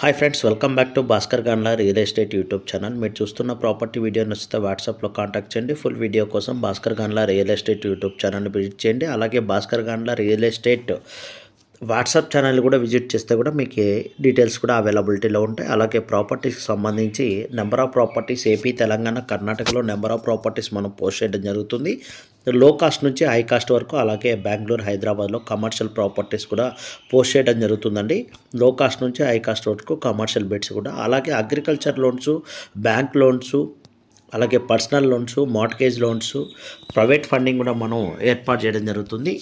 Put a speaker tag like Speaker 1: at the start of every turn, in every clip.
Speaker 1: Hi friends, welcome back to Bhaskar Ganla real estate YouTube channel. మీరు చూస్తున్న property video నచ్చితే వాట్సాప్లో కాంటాక్ట్ చేయండి. ఫుల్ వీడియో కోసం Bhaskar Ganla real estate YouTube ఛానల్ని విజిట్ చేయండి. అలాగే Bhaskar Ganla real estate WhatsApp channel కూడా విజిట్ చేస్తే కూడా మీకు డీటెయిల్స్ కూడా అవైలబిలిటీలో ఉంటాయి. అలాగే ప్రాపర్టీస్కి సంబంధించి number of properties AP, Telangana, కర్ణాటకలో నెంబర్ ఆఫ్ ప్రాపర్టీస్ మనం పోస్ట్ చేయడం జరుగుతుంది. లో కాస్ట్ నుంచి హై కాస్ట్ వరకు, అలాగే బెంగళూరు, హైదరాబాద్లో కమర్షియల్ ప్రాపర్టీస్ కూడా పోస్ట్ చేయడం జరుగుతుందండి. లో కాస్ట్ నుంచి హై కాస్ట్ వరకు కమర్షియల్ బిడ్స్ కూడా, అలాగే అగ్రికల్చర్ లోన్స్, బ్యాంక్ లోన్స్, అలాగే personal loans, mortgage loans, private funding కూడా మనం ఏర్పాటు చేయడం జరుగుతుంది.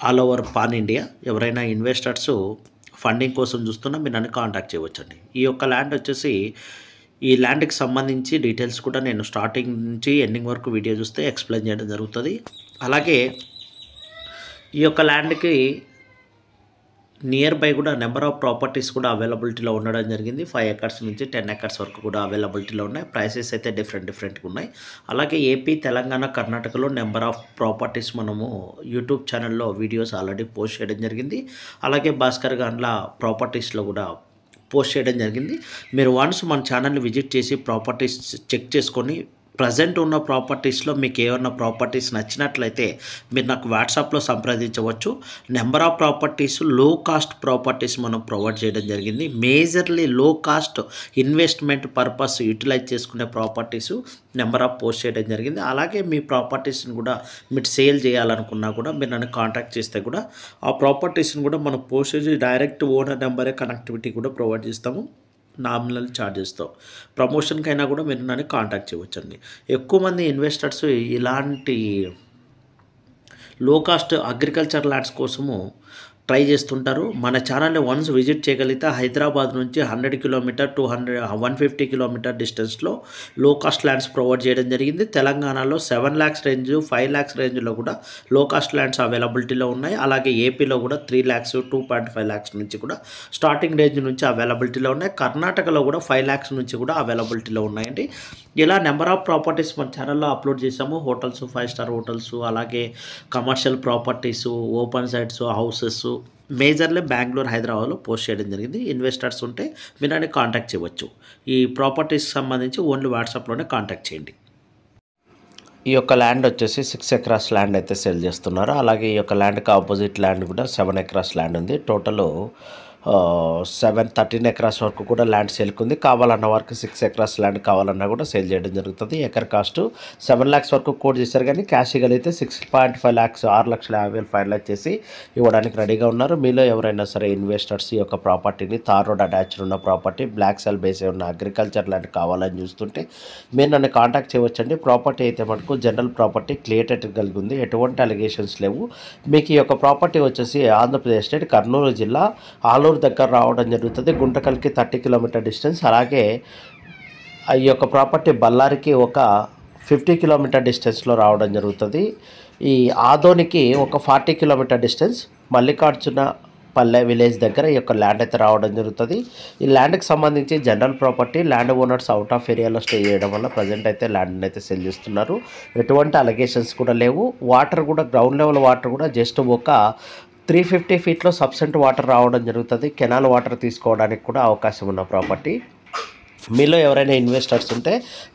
Speaker 1: ఆల్ ఓవర్ పాన్ ఇండియా ఎవరైనా ఇన్వెస్టర్స్ ఫండింగ్ కోసం చూస్తున్నా మీరు నన్ను కాంటాక్ట్ చేయవచ్చండి. ఈ యొక్క ల్యాండ్ వచ్చేసి, ఈ ల్యాండ్కి సంబంధించి డీటెయిల్స్ కూడా నేను స్టార్టింగ్ నుంచి ఎండింగ్ వరకు వీడియో చూస్తే ఎక్స్ప్లెయిన్ చేయడం జరుగుతుంది. అలాగే ఈ యొక్క ల్యాండ్కి నియర్ బై కూడా నెంబర్ ఆఫ్ ప్రాపర్టీస్ కూడా అవైలబిలిటీలో ఉండడం జరిగింది. 5 ఎకర్స్ నుంచి 10 ఎకర్స్ వరకు కూడా అవైలబిలిటీలో ఉన్నాయి. ప్రైసెస్ అయితే డిఫరెంట్గా ఉన్నాయి. అలాగే ఏపీ, తెలంగాణ, కర్ణాటకలో నెంబర్ ఆఫ్ ప్రాపర్టీస్ మనము యూట్యూబ్ ఛానల్లో వీడియోస్ ఆల్రెడీ పోస్ట్ చేయడం జరిగింది. అలాగే భాస్కర్ గాన్లా ప్రాపర్టీస్లో కూడా పోస్ట్ చేయడం జరిగింది. మీరు వన్స్ మన ఛానల్ని విజిట్ చేసి ప్రాపర్టీస్ చెక్ చేసుకొని ప్రజెంట్ ఉన్న ప్రాపర్టీస్లో మీకు ఏమన్నా ప్రాపర్టీస్ నచ్చినట్లయితే మీరు నాకు వాట్సాప్లో సంప్రదించవచ్చు. నెంబర్ ఆఫ్ ప్రాపర్టీస్ లో కాస్ట్ ప్రాపర్టీస్ మనం ప్రొవైడ్ చేయడం జరిగింది. మేజర్లీ లో కాస్ట్ ఇన్వెస్ట్మెంట్ పర్పస్ యూటిలైజ్ చేసుకునే ప్రాపర్టీస్ నెంబర్ ఆఫ్ పోస్ట్ చేయడం జరిగింది. అలాగే మీ ప్రాపర్టీస్ని కూడా మీరు సేల్ చేయాలనుకున్నా కూడా మీరు నన్ను కాంటాక్ట్ చేస్తే కూడా ఆ ప్రాపర్టీస్ని కూడా మనం పోస్ట్ చేసి డైరెక్ట్ ఓనర్ నెంబరే కనెక్టివిటీ కూడా ప్రొవైడ్ చేస్తాము. నామినల్ ఛార్జెస్తో ప్రమోషన్కైనా కూడా మీరు నన్ను కాంటాక్ట్ చేయవచ్చండి. ఎక్కువ మంది ఇన్వెస్టర్స్ ఇలాంటి లో కాస్ట్ అగ్రికల్చర్ ల్యాండ్స్ కోసము ట్రై చేస్తుంటారు. మన ఛానల్ని వన్స్ విజిట్ చేయగలిగితే హైదరాబాద్ నుంచి 100 కిలోమీటర్ టు 150 కిలోమీటర్ డిస్టెన్స్లో లో కాస్ట్ ల్యాండ్స్ ప్రొవైడ్ చేయడం జరిగింది. తెలంగాణలో 7 lakhs రేంజ్, 5 lakhs రేంజ్లో కూడా లో కాస్ట్ ల్యాండ్స్ అవైలబిలిటీలో ఉన్నాయి. అలాగే ఏపీలో కూడా 3 lakhs, 2.5 lakhs నుంచి కూడా స్టార్టింగ్ రేంజ్ నుంచి అవైలబిలిటీలో ఉన్నాయి. కర్ణాటకలో కూడా 5 lakhs నుంచి కూడా అవైలబిలిటీలో ఉన్నాయండి. ఇలా నెంబర్ ఆఫ్ ప్రాపర్టీస్ మన ఛానల్లో అప్లోడ్ చేసాము. హోటల్స్, 5 star హోటల్స్, అలాగే commercial properties, open sites, houses, majorly Bengaluru, హైదరాబాద్లో పోస్ట్ చేయడం జరిగింది. ఇన్వెస్టర్స్ ఉంటే మీరు నన్ను కాంటాక్ట్ చేయవచ్చు. ఈ ప్రాపర్టీస్కి సంబంధించి ఓన్లీ వాట్సాప్లోనే కాంటాక్ట్ చేయండి. ఈ యొక్క ల్యాండ్ వచ్చేసి 6 acres ల్యాండ్ అయితే సేల్ చేస్తున్నారు. అలాగే ఈ యొక్క ల్యాండ్కి ఆపోజిట్ ల్యాండ్ కూడా 7 acres ల్యాండ్ ఉంది. టోటల్ 13 acres వరకు కూడా ల్యాండ్ సేల్కి ఉంది. కావాలన్న వారికి 6 acres ల్యాండ్ కావాలన్నా కూడా సేల్ చేయడం జరుగుతుంది. ఎకర్ కాస్ట్ 7 lakhs వరకు కోట్ చేశారు, కానీ క్యాష్ ఇవ్వగలిగితే 6.5 lakhs, 6,50,000 ఫైనలైజ్ చేసి ఇవ్వడానికి రెడీగా ఉన్నారు. మీలో ఎవరైనా సరే ఇన్వెస్టర్స్ ఈ యొక్క ప్రాపర్టీని, తార్ రోడ్ అటాచ్డ్ ఉన్న ప్రాపర్టీ, బ్లాక్ సెల్ బేస్ ఉన్న అగ్రికల్చర్ ల్యాండ్ కావాలని చూస్తుంటే మీరు నన్ను కాంటాక్ట్ చేయవచ్చండి. ప్రాపర్టీ అయితే మటుకు జనరల్ ప్రాపర్టీ, క్లియర్ టైటిల్ కలిగి ఉంది. ఎటువంటి అలిగేషన్స్ లేవు. మీకు ఈ యొక్క ప్రాపర్టీ వచ్చేసి ఆంధ్రప్రదేశ్ స్టేట్ కర్నూలు జిల్లా ఆలూరు దగ్గర రావడం జరుగుతుంది. గుంటకల్కి 30 kilometer డిస్టెన్స్. అలాగే ఈ యొక్క ప్రాపర్టీ బళ్ళారికి ఒక 50 kilometer డిస్టెన్స్లో రావడం జరుగుతుంది. ఈ ఆదోనికి ఒక 40 kilometer డిస్టెన్స్, మల్లికార్జున పల్లె విలేజ్ దగ్గర ఈ యొక్క ల్యాండ్ అయితే రావడం జరుగుతుంది. ఈ ల్యాండ్కి సంబంధించి general property, land owners out of ఏరియాలో స్టే చేయడం వల్ల ప్రజెంట్ అయితే ల్యాండ్ని అయితే సెల్ చేస్తున్నారు. ఎటువంటి అలిగేషన్స్ కూడా లేవు. వాటర్ కూడా గ్రౌండ్ లెవెల్ వాటర్ కూడా జస్ట్ ఒక 350 feet సబ్సెంట్ వాటర్ రావడం జరుగుతుంది. కెనాల్ వాటర్ తీసుకోవడానికి కూడా అవకాశం ఉన్న ప్రాపర్టీ. మీలో ఎవరైనా ఇన్వెస్టర్స్ ఉంటే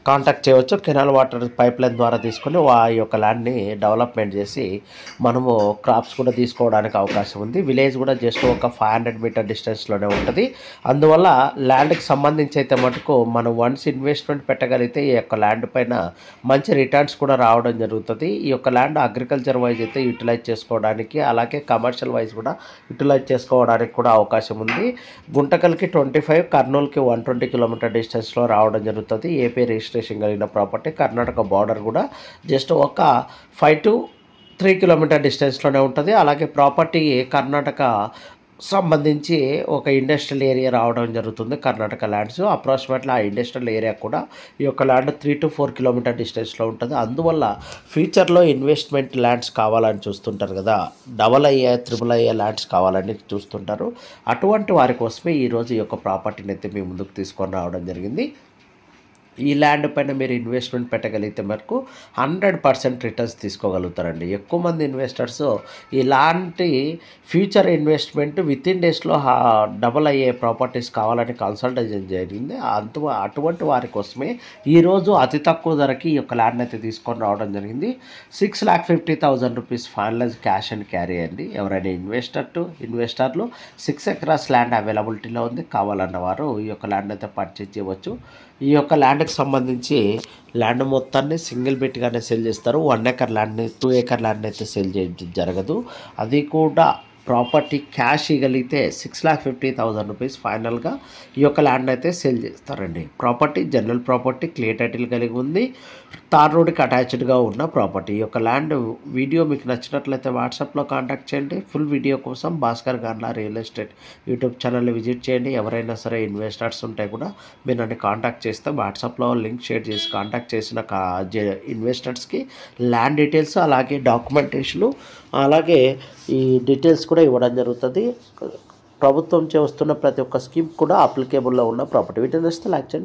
Speaker 1: కాంటాక్ట్ చేయవచ్చు. కెనాల్ వాటర్ పైప్ లైన్ ద్వారా తీసుకొని ఆ యొక్క ల్యాండ్ని డెవలప్మెంట్ చేసి మనము క్రాప్స్ కూడా తీసుకోవడానికి అవకాశం ఉంది. విలేజ్ కూడా జస్ట్ ఒక 500 meter డిస్టెన్స్లోనే ఉంటుంది. అందువల్ల ల్యాండ్కి సంబంధించి అయితే మటుకు మనం వన్స్ ఇన్వెస్ట్మెంట్ పెట్టగలిగితే ఈ యొక్క ల్యాండ్ పైన మంచి రిటర్న్స్ కూడా రావడం జరుగుతుంది. ఈ యొక్క ల్యాండ్ అగ్రికల్చర్ వైజ్ అయితే యూటిలైజ్ చేసుకోవడానికి, అలాగే కమర్షియల్ వైజ్ కూడా యూటిలైజ్ చేసుకోవడానికి కూడా అవకాశం ఉంది. గుంటకల్కి 25, కర్నూలుకి 120 kilometer డిస్టెన్స్లో రావడం జరుగుతుంది. ఏపీ రిజిస్ట్రేషన్ కలిగిన ప్రాపర్టీ. కర్ణాటక బార్డర్ కూడా జస్ట్ ఒక 5 to 3 kilometer డిస్టెన్స్లోనే ఉంటుంది. అలాగే ప్రాపర్టీ కర్ణాటక సంబంధించి ఒక ఇండస్ట్రియల్ ఏరియా రావడం జరుగుతుంది. కర్ణాటక ల్యాండ్స్ అప్రాక్సిమేట్లీ ఆ ఇండస్ట్రియల్ ఏరియా కూడా ఈ యొక్క ల్యాండ్ 3 to 4 kilometer డిస్టెన్స్లో ఉంటుంది. అందువల్ల ఫ్యూచర్లో ఇన్వెస్ట్మెంట్ ల్యాండ్స్ కావాలని చూస్తుంటారు కదా, AA, AAA ల్యాండ్స్ కావాలని చూస్తుంటారు. అటువంటి వారి కోసమే ఈరోజు ఈ యొక్క ప్రాపర్టీని అయితే మీ ముందుకు తీసుకొని రావడం జరిగింది. ఈ ల్యాండ్ పైన మీరు ఇన్వెస్ట్మెంట్ పెట్టగలిగితే మటుకు 100% రిటర్న్స్ తీసుకోగలుగుతారండి. ఎక్కువ మంది ఇన్వెస్టర్స్ ఇలాంటి ఫ్యూచర్ ఇన్వెస్ట్మెంట్ వితిన్ డేస్లో డబల్ అయ్యే ప్రాపర్టీస్ కావాలని కన్సల్టేషన్ జరిగింది. అటువంటి వారి కోసమే ఈరోజు అతి తక్కువ ధరకి ఈ యొక్క ల్యాండ్ అయితే తీసుకొని రావడం జరిగింది. 6,50,000 rupees finalise cash and carry అండి. ఎవరైనా ఇన్వెస్టర్లు 6 ఎకరాస్ ల్యాండ్ అవైలబిలిటీలో ఉంది. కావాలన్న వారు ఈ యొక్క ల్యాండ్ అయితే పర్చేజ్ చేయవచ్చు. ఈ యొక్క ల్యాండ్కి సంబంధించి ల్యాండ్ మొత్తాన్ని సింగిల్ బిట్గానే సెల్ చేస్తారు. 1 ఎకర్ ల్యాండ్ని 2 ఎకర్ ల్యాండ్ అయితే సెల్ చేయడం జరగదు. అది కూడా ప్రాపర్టీ క్యాష్ ఇవ్వగలిగితే 6,50,000 రూపీస్ ఫైనల్గా ఈ యొక్క ల్యాండ్ అయితే సేల్ చేస్తారండి. Property general property, clear title కలిగి ఉంది. తార్ రోడ్కి అటాచ్డ్గా ఉన్న ప్రాపర్టీ. ఈ యొక్క ల్యాండ్ వీడియో మీకు నచ్చినట్లయితే వాట్సాప్లో కాంటాక్ట్ చేయండి. ఫుల్ వీడియో కోసం Bhaskar Gandla real estate YouTube ఛానల్ని విజిట్ చేయండి. ఎవరైనా సరే ఇన్వెస్టర్స్ ఉంటే కూడా మీరు నన్ను కాంటాక్ట్ చేస్తే వాట్సాప్లో లింక్ షేర్ చేసి కాంటాక్ట్ చేసిన ఇన్వెస్టర్స్కి ల్యాండ్ డీటెయిల్స్ అలాగే డాక్యుమెంటేషను అలాగే ఈ డీటెయిల్స్ కూడా ఇవ్వడం జరుగుతుంది. ప్రభుత్వం చేస్తున్న ప్రతి ఒక్క స్కీమ్ కూడా అప్లికేబుల్లో ఉన్న ప్రాపర్టీ. వీటిని వస్తే లైక్ చేయండి.